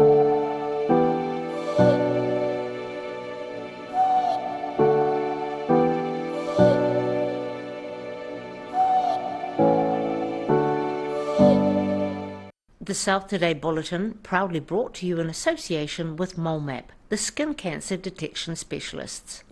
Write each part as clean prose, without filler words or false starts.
The South Today Bulletin, proudly brought to you in association with MoleMap, the skin cancer detection specialists.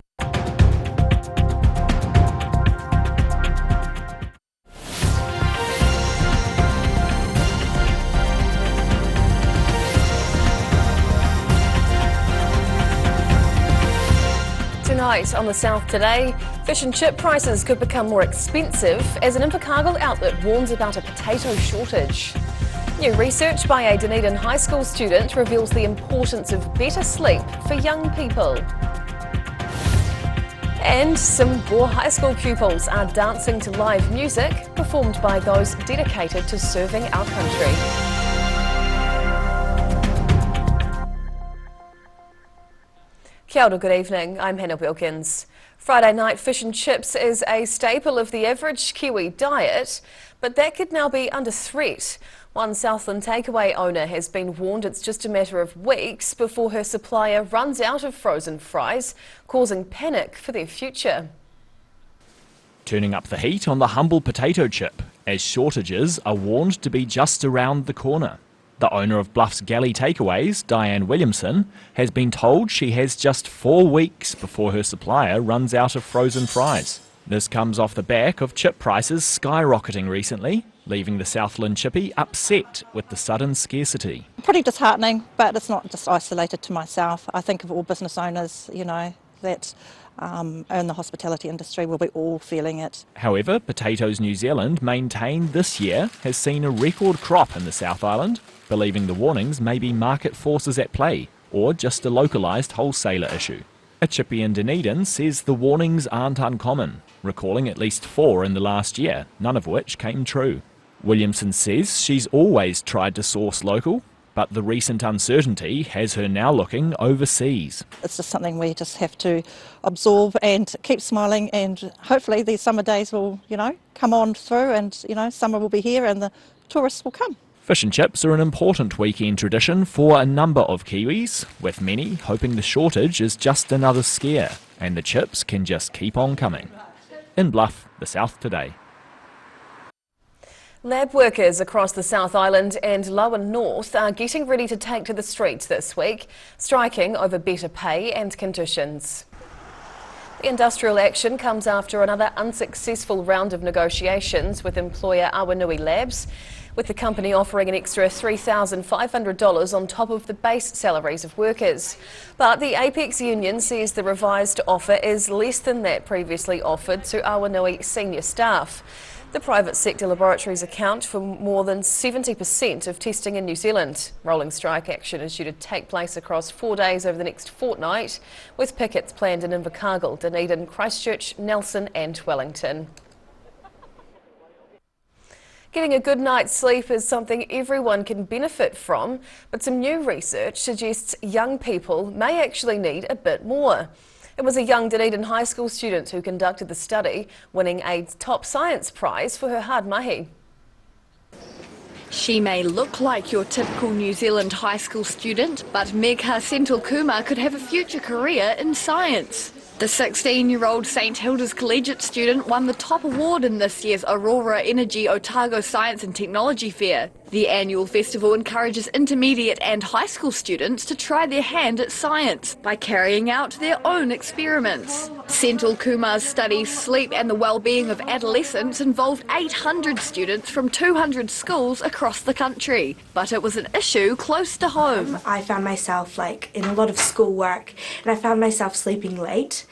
Tonight on the South Today, fish and chip prices could become more expensive as an Invercargill outlet warns about a potato shortage. New research by a Dunedin high school student reveals the importance of better sleep for young people. And some Gore High School pupils are dancing to live music performed by those dedicated to serving our country. Kia ora, good evening, I'm Hannah Wilkins. Friday night fish and chips is a staple of the average Kiwi diet, but that could now be under threat. One Southland takeaway owner has been warned it's just a matter of weeks before her supplier runs out of frozen fries, causing panic for their future. Turning up the heat on the humble potato chip, as shortages are warned to be just around the corner. The owner of Bluff's Galley Takeaways, Diane Williamson, has been told she has just 4 weeks before her supplier runs out of frozen fries. This comes off the back of chip prices skyrocketing recently, leaving the Southland chippy upset with the sudden scarcity. Pretty disheartening, but it's not just isolated to myself. I think of all business owners, that own the hospitality industry will be all feeling it. However, Potatoes New Zealand maintain this year has seen a record crop in the South Island, believing the warnings may be market forces at play or just a localised wholesaler issue. A chippy in Dunedin says the warnings aren't uncommon, recalling at least 4 in the last year, none of which came true. Williamson says she's always tried to source local, but the recent uncertainty has her now looking overseas. It's just something we just have to absorb and keep smiling, and hopefully these summer days will, come on through, and, summer will be here and the tourists will come. Fish and chips are an important weekend tradition for a number of Kiwis, with many hoping the shortage is just another scare and the chips can just keep on coming. In Bluff, the South Today. Lab workers across the South Island and lower north are getting ready to take to the streets this week, striking over better pay and conditions. The industrial action comes after another unsuccessful round of negotiations with employer Awanui Labs, with the company offering an extra $3,500 on top of the base salaries of workers. But the Apex union says the revised offer is less than that previously offered to Awanui senior staff. The private sector laboratories account for more than 70% of testing in New Zealand. Rolling strike action is due to take place across 4 days over the next fortnight, with pickets planned in Invercargill, Dunedin, Christchurch, Nelson and Wellington. Getting a good night's sleep is something everyone can benefit from, but some new research suggests young people may actually need a bit more. It was a young Dunedin high school student who conducted the study, winning a top science prize for her hard mahi. She may look like your typical New Zealand high school student, but Megha Senthilkumar could have a future career in science. The 16-year-old St Hilda's Collegiate student won the top award in this year's Aurora Energy Otago Science and Technology Fair. The annual festival encourages intermediate and high school students to try their hand at science by carrying out their own experiments. Senthilkumar's study, Sleep and the Wellbeing of Adolescents, involved 800 students from 200 schools across the country, but it was an issue close to home. I found myself in a lot of schoolwork, and I found myself sleeping late,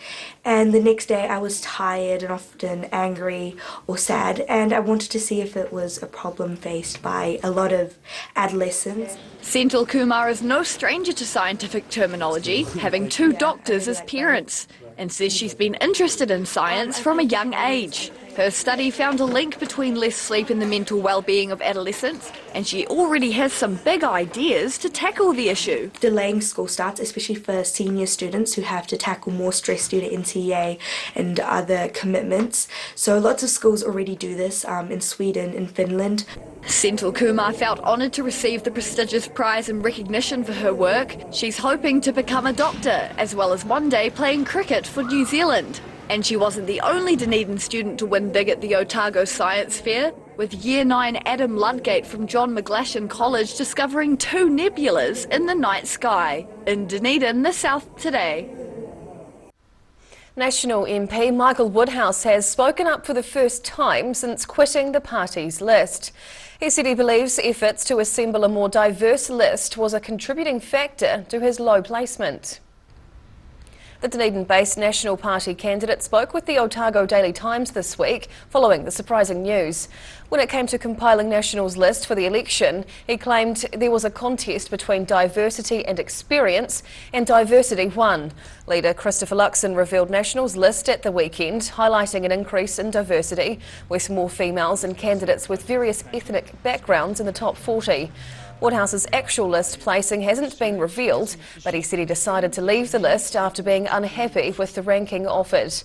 and the next day I was tired and often angry or sad, and I wanted to see if it was a problem faced by a lot of adolescents. Senthilkumar is no stranger to scientific terminology, having 2 doctors as parents, and says she's been interested in science from a young age. Her study found a link between less sleep and the mental well-being of adolescents, and she already has some big ideas to tackle the issue. Delaying school starts, especially for senior students who have to tackle more stress due to NCEA and other commitments. So lots of schools already do this in Sweden and Finland. Senthilkumar felt honoured to receive the prestigious prize in recognition for her work. She's hoping to become a doctor, as well as one day playing cricket for New Zealand. And she wasn't the only Dunedin student to win big at the Otago Science Fair, with Year 9 Adam Ludgate from John McGlashan College discovering 2 nebulas in the night sky. In Dunedin, the South Today. National MP Michael Woodhouse has spoken up for the first time since quitting the party's list. He said he believes efforts to assemble a more diverse list was a contributing factor to his low placement. The Dunedin-based National Party candidate spoke with the Otago Daily Times this week following the surprising news. When it came to compiling National's list for the election, he claimed there was a contest between diversity and experience, and diversity won. Leader Christopher Luxon revealed National's list at the weekend, highlighting an increase in diversity, with more females and candidates with various ethnic backgrounds in the top 40. Woodhouse's actual list placing hasn't been revealed, but he said he decided to leave the list after being unhappy with the ranking offered.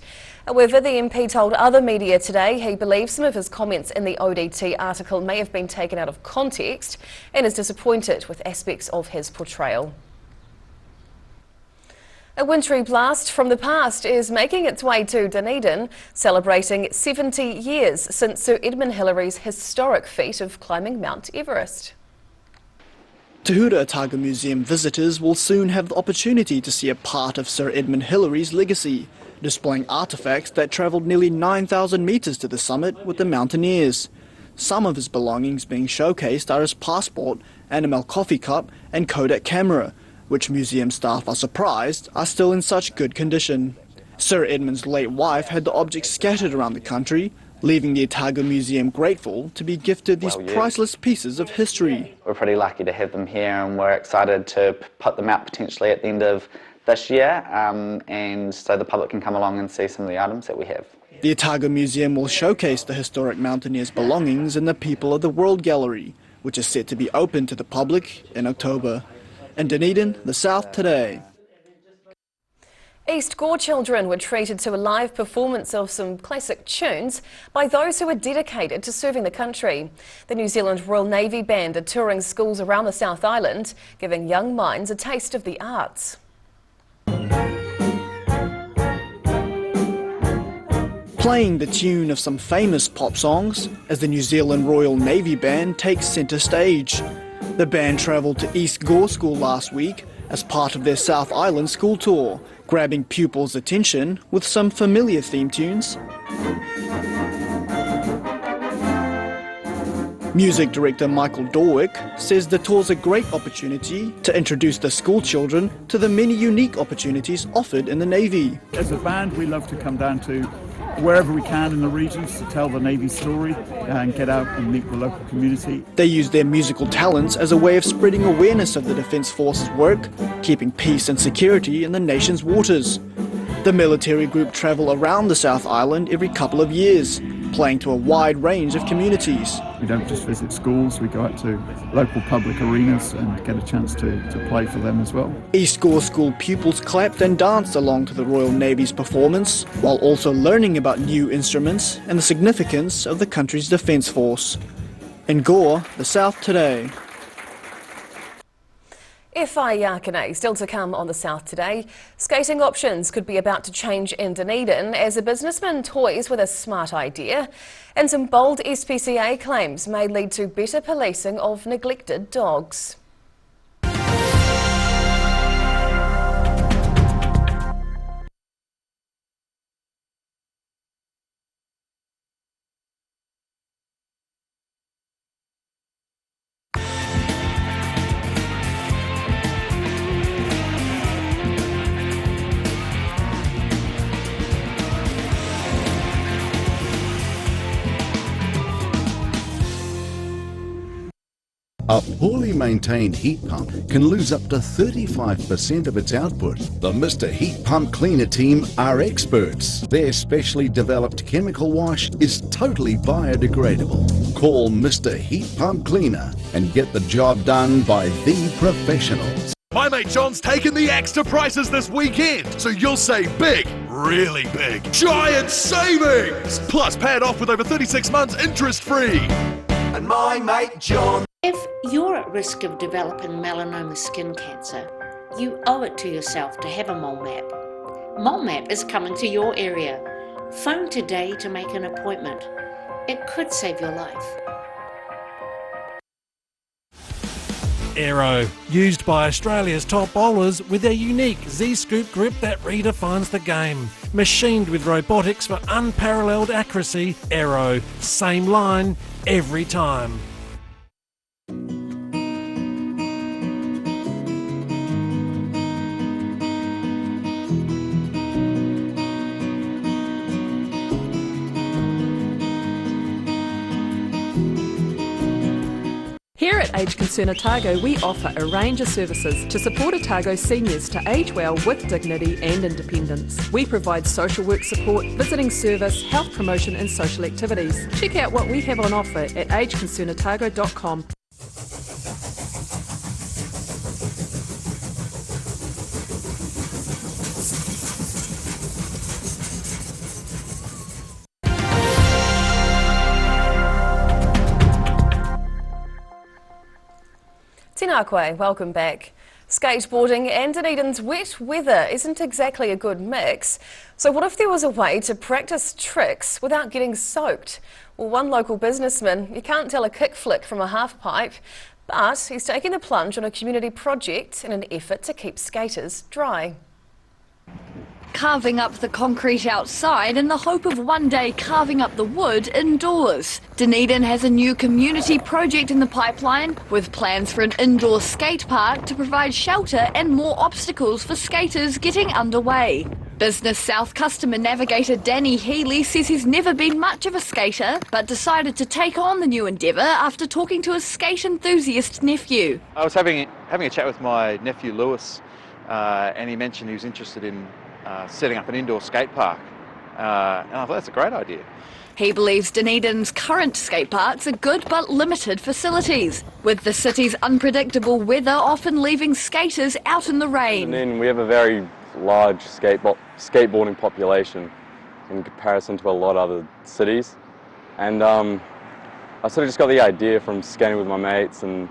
However, the MP told other media today he believes some of his comments in the ODT article may have been taken out of context and is disappointed with aspects of his portrayal. A wintry blast from the past is making its way to Dunedin, celebrating 70 years since Sir Edmund Hillary's historic feat of climbing Mount Everest. Te Hura Otago Museum visitors will soon have the opportunity to see a part of Sir Edmund Hillary's legacy, displaying artefacts that travelled nearly 9,000 metres to the summit with the mountaineers. Some of his belongings being showcased are his passport, Animal coffee cup and Kodak camera, which museum staff are surprised are still in such good condition. Sir Edmund's late wife had the objects scattered around the country, leaving the Otago Museum grateful to be gifted these priceless pieces of history. We're pretty lucky to have them here, and we're excited to put them out potentially at the end of this year, and so the public can come along and see some of the items that we have. The Otago Museum will showcase the historic mountaineers' belongings in the People of the World Gallery, which is set to be open to the public in October. In Dunedin, the South Today. East Gore children were treated to a live performance of some classic tunes by those who are dedicated to serving the country. The New Zealand Royal Navy Band are touring schools around the South Island, giving young minds a taste of the arts. Playing the tune of some famous pop songs as the New Zealand Royal Navy Band takes centre stage. The band travelled to East Gore School last week as part of their South Island school tour, grabbing pupils' attention with some familiar theme tunes. Music director Michael Dorwick says the tour's a great opportunity to introduce the school children to the many unique opportunities offered in the Navy. As a band, we love to come down to wherever we can in the regions to tell the Navy story and get out and meet the local community. They use their musical talents as a way of spreading awareness of the Defence Force's work, keeping peace and security in the nation's waters. The military group travel around the South Island every couple of years, playing to a wide range of communities. We don't just visit schools, we go out to local public arenas and get a chance to play for them as well. East Gore School pupils clapped and danced along to the Royal Navy's performance, while also learning about new instruments and the significance of the country's Defence Force. In Gore, the South Today. Yakane, still to come on the South Today. Skating options could be about to change in Dunedin as a businessman toys with a smart idea, and some bold SPCA claims may lead to better policing of neglected dogs. poorly maintained heat pump can lose up to 35% of its output. The Mr. Heat Pump Cleaner team are experts. Their specially developed chemical wash is totally biodegradable. Call Mr. Heat Pump Cleaner and get the job done by the professionals. My mate John's taken the extra prices this weekend, so you'll save big, really big, giant savings! Plus, pay it off with over 36 months interest-free. And my mate John. If you're at risk of developing melanoma skin cancer, you owe it to yourself to have a mole map. Mole map is coming to your area. Phone today to make an appointment. It could save your life. Aero, used by Australia's top bowlers with their unique Z-scoop grip that redefines the game. Machined with robotics for unparalleled accuracy, Aero, same line, every time. Here at Age Concern Otago, we offer a range of services to support Otago seniors to age well with dignity and independence. We provide social work support, visiting service, health promotion and social activities. Check out what we have on offer at ageconcernotago.com. Tēnā koe, welcome back. Skateboarding and Dunedin's wet weather isn't exactly a good mix. So what if there was a way to practice tricks without getting soaked? Well, one local businessman, you can't tell a kickflip from a half pipe, but he's taking the plunge on a community project in an effort to keep skaters dry. Carving up the concrete outside in the hope of one day carving up the wood indoors. Dunedin has a new community project in the pipeline with plans for an indoor skate park to provide shelter and more obstacles for skaters getting underway. Business South customer navigator Danny Healy says he's never been much of a skater but decided to take on the new endeavour after talking to his skate enthusiast nephew. I was having a chat with my nephew Lewis and he mentioned he was interested in setting up an indoor skate park, and I thought that's a great idea. He believes Dunedin's current skate parks are good but limited facilities, with the city's unpredictable weather often leaving skaters out in the rain. And then we have a very large skateboarding population in comparison to a lot of other cities, and I sort of just got the idea from skating with my mates, and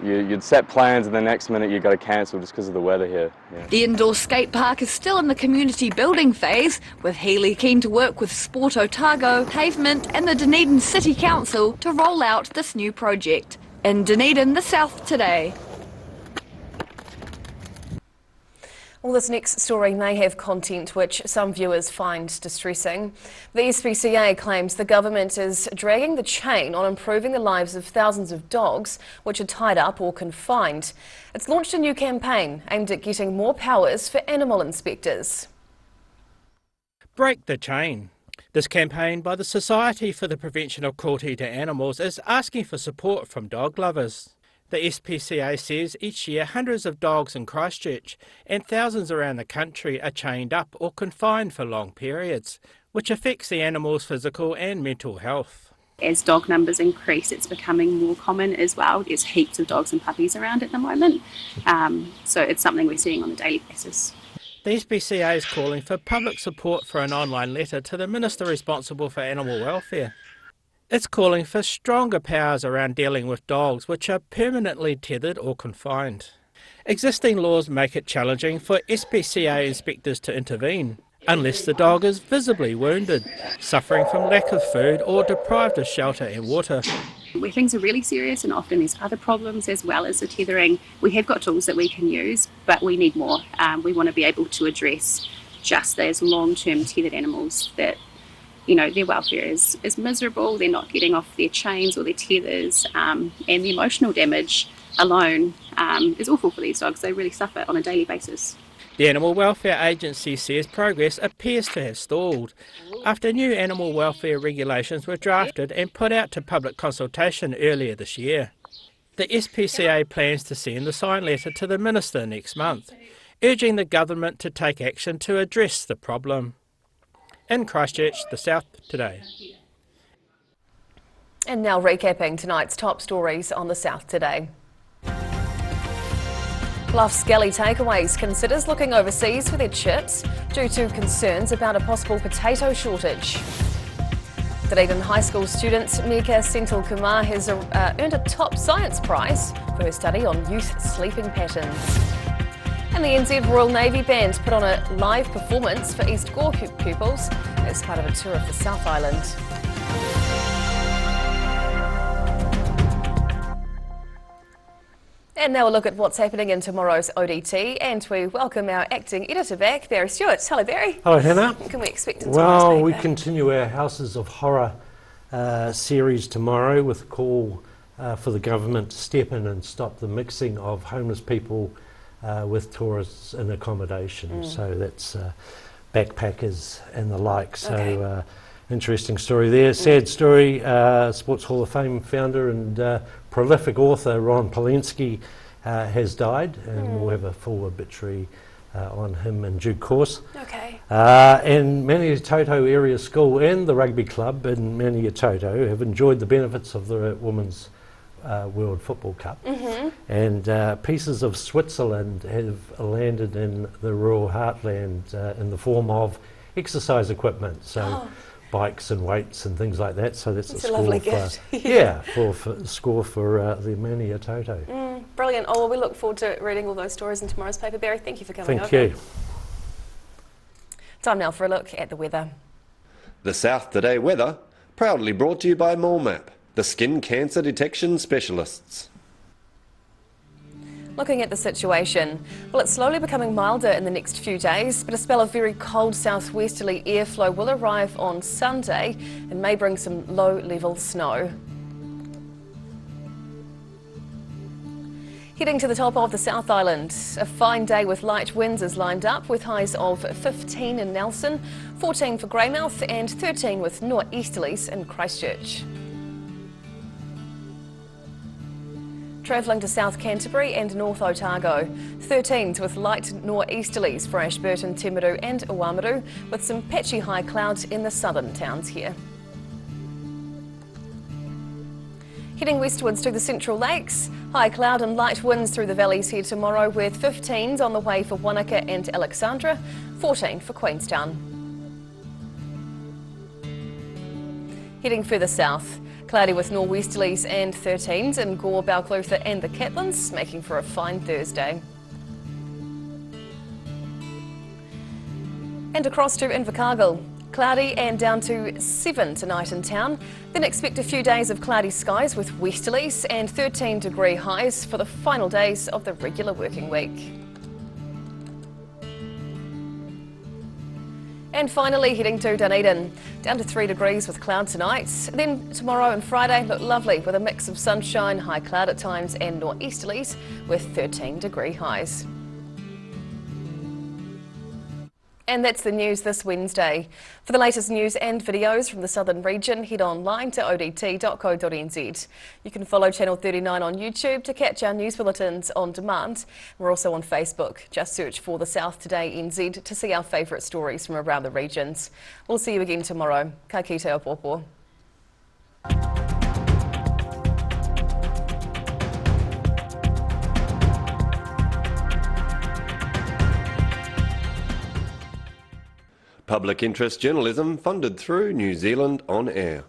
you'd set plans and the next minute you got to cancel just because of the weather here. Yeah. The indoor skate park is still in the community building phase, with Healy keen to work with Sport Otago, Pavement and the Dunedin City Council to roll out this new project. In Dunedin, the South today. Well, this next story may have content which some viewers find distressing. The SPCA claims the government is dragging the chain on improving the lives of thousands of dogs which are tied up or confined. It's launched a new campaign aimed at getting more powers for animal inspectors. Break the chain. This campaign by the Society for the Prevention of Cruelty to Animals is asking for support from dog lovers. The SPCA says each year hundreds of dogs in Christchurch and thousands around the country are chained up or confined for long periods, which affects the animal's physical and mental health. As dog numbers increase, it's becoming more common as well. There's heaps of dogs and puppies around at the moment, so it's something we're seeing on a daily basis. The SPCA is calling for public support for an online letter to the Minister responsible for animal welfare. It's calling for stronger powers around dealing with dogs which are permanently tethered or confined. Existing laws make it challenging for SPCA inspectors to intervene, unless the dog is visibly wounded, suffering from lack of food or deprived of shelter and water. Where things are really serious and often there's other problems as well as the tethering, we have got tools that we can use, but we need more. We want to be able to address just those long-term tethered animals that, you know, their welfare is miserable, they're not getting off their chains or their tethers, and the emotional damage alone is awful for these dogs. They really suffer on a daily basis. The Animal Welfare Agency says progress appears to have stalled after new animal welfare regulations were drafted and put out to public consultation earlier this year. The SPCA plans to send a signed letter to the Minister next month, urging the government to take action to address the problem. In Christchurch, the South Today. And now recapping tonight's top stories on the South Today. Bluff's Galley Takeaways considers looking overseas for their chips due to concerns about a possible potato shortage. Dunedin High School student Megha Senthilkumar has earned a top science prize for her study on youth sleeping patterns. And the NZ Royal Navy Band put on a live performance for East Gore pupils as part of a tour of the South Island. And now a look at what's happening in tomorrow's ODT, and we welcome our acting editor back, Barry Stewart. Hello, Barry. Hello, Hannah. What can we expect in tomorrow's paper? Well, we continue our Houses of Horror series tomorrow with a call for the government to step in and stop the mixing of homeless people with tourists in accommodation. So that's backpackers and the like. So interesting story there. Sad story. Sports Hall of Fame founder and prolific author Ron Polinsky has died, and we'll have a full obituary on him in due course. And Maniatoto Area School and the rugby club in Maniatoto have enjoyed the benefits of the Women's World Football Cup. And pieces of Switzerland have landed in the rural heartland in the form of exercise equipment. So bikes and weights and things like that. So that's a score for score for the Maniatoto. Brilliant. Oh, well, we look forward to reading all those stories in tomorrow's paper. Barry, thank you for coming over. Thank you. Time now for a look at the weather. The South Today weather, proudly brought to you by MoleMap, the skin cancer detection specialists. Looking at the situation, well, it's slowly becoming milder in the next few days, but a spell of very cold southwesterly airflow will arrive on Sunday and may bring some low-level snow. Heading to the top of the South Island, a fine day with light winds is lined up with highs of 15 in Nelson, 14 for Greymouth and 13 with northeasterlies in Christchurch. Travelling to South Canterbury and North Otago, 13s with light northeasterlies for Ashburton, Timaru and Oamaru, with some patchy high clouds in the southern towns here. Heading westwards to the Central Lakes, high cloud and light winds through the valleys here tomorrow, with 15s on the way for Wanaka and Alexandra, 14 for Queenstown. Heading further south, cloudy with norwesterlies and 13s in Gore, Balclutha and the Catlins, making for a fine Thursday. And across to Invercargill, cloudy and down to 7 tonight in town. Then expect a few days of cloudy skies with westerlies and 13-degree highs for the final days of the regular working week. And finally heading to Dunedin, down to 3 degrees with cloud tonight. Then tomorrow and Friday look lovely with a mix of sunshine, high cloud at times and northeasterlies with 13-degree highs. And that's the news this Wednesday. For the latest news and videos from the southern region, head online to odt.co.nz. You can follow Channel 39 on YouTube to catch our news bulletins on demand. We're also on Facebook. Just search for The South Today NZ to see our favourite stories from around the regions. We'll see you again tomorrow. Ka kite o pōpō. Public interest journalism funded through New Zealand On Air.